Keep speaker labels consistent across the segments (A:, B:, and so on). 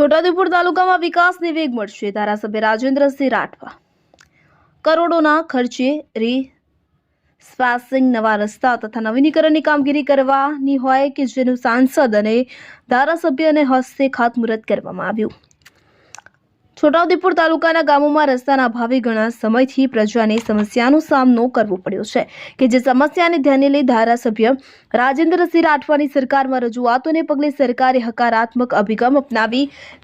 A: છોટાઉદેપુર તાલુકામાં વિકાસને વેગ મળશે. ધારાસભ્ય રાજેન્દ્રસિંહ રાઠવા. કરોડોના ખર્ચે સ્પાસિંગ, નવા રસ્તા તથા નવીનીકરણની કામગીરી કરવાની હોય કે જેનું સાંસદ અને ધારાસભ્યને હસ્તે ખાતમુહૂર્ત કરવામાં આવ્યું. છોટાઉદેપુર તાલુકાના ગામોમાં રસ્તાના અભાવે ઘણા સમયથી પ્રજાને સમસ્યાનો સામનો કરવો પડ્યો છે કે જે સમસ્યાને ધ્યાને લઈ ધારાસભ્ય રાજેન્દ્રસિંહ રાઠવાની સરકારમાં રજૂઆતોને પગલે સરકારે હકારાત્મક અભિગમ અપનાવી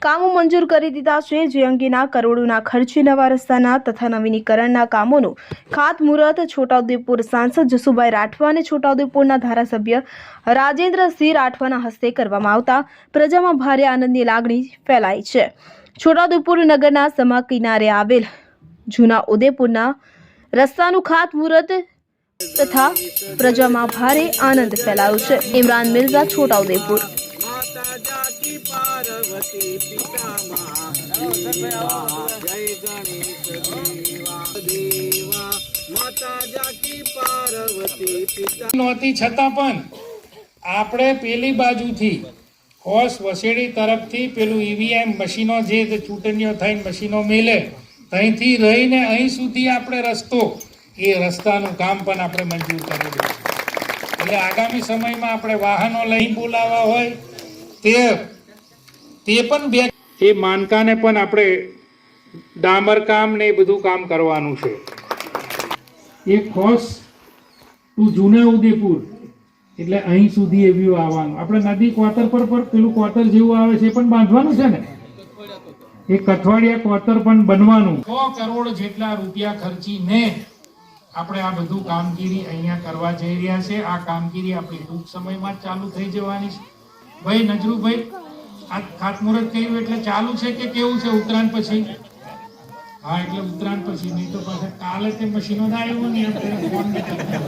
A: કામો મંજૂર કરી દીધા છે. જે અંગેના કરોડોના ખર્ચે નવા રસ્તાના તથા નવીનીકરણના કામોનું ખાતમુહૂર્ત છોટાઉદેપુર સાંસદ જસુભાઈ રાઠવા અને છોટાઉદેપુરના ધારાસભ્ય રાજેન્દ્રસિંહ રાઠવાના હસ્તે કરવામાં આવતા પ્રજામાં ભારે આનંદની લાગણી ફેલાઈ છે. છોટાઉદેપુર નગરના સમા કિનારે આવેલ જૂના ઉદેપુરના રસ્તાનું ખાતમુહૂર્ત તથા પ્રજામાં ભારે આનંદ ફેલાયો છે. ઇમરાન મિર્ઝા, છોટાઉદેપુર.
B: નહોતી છતાં પણ આપણે પેલી બાજુથી હોશ વસેડી તરફથી પેલું ઈવીએમ મશીનો જે ચૂંટણીઓ થઈને મશીનો મેલે ત્યાંથી રહીને અહીં સુધી આપણે રસ્તો એ રસ્તાનું કામ પણ આપણે મંજૂર કરેલું છે. એટલે આગામી સમયમાં આપણે વાહનો લઈ બોલાવવા હોય તે પણ બે એ માનકાને પણ આપણે ડામર કામ ને એ બધું કામ કરવાનું છે. એ ખોસ તું જૂના ઉદેપુર એટલે અહીં સુધી એવી આવવાનું. આપણે નદી કોતર પર પેલું કોતર જેવું આવે છે એ પણ બાંધવાનું છે ને, એ કઠવાડિયા કોતર પણ બનવાનું. 100 કરોડ જેટલા રૂપિયા ખર્ચીને આપણે આ બધું કામગીરી અહીંયા કરવા જઈ રહ્યા છે. આ કામગીરી આપણી ટૂંક સમયમાં ચાલુ થઈ જવાની છે. ભાઈ નજરુભાઈ, આ ખાતમુહૂર્ત કર્યું એટલે ચાલુ છે કે કેવું છે? ઉત્તરાયણ પછી? હા, એટલે ઉત્તરાયણ પછી, નહીં તો પાછા કાલે તે મશીનો ના આવ્યું ને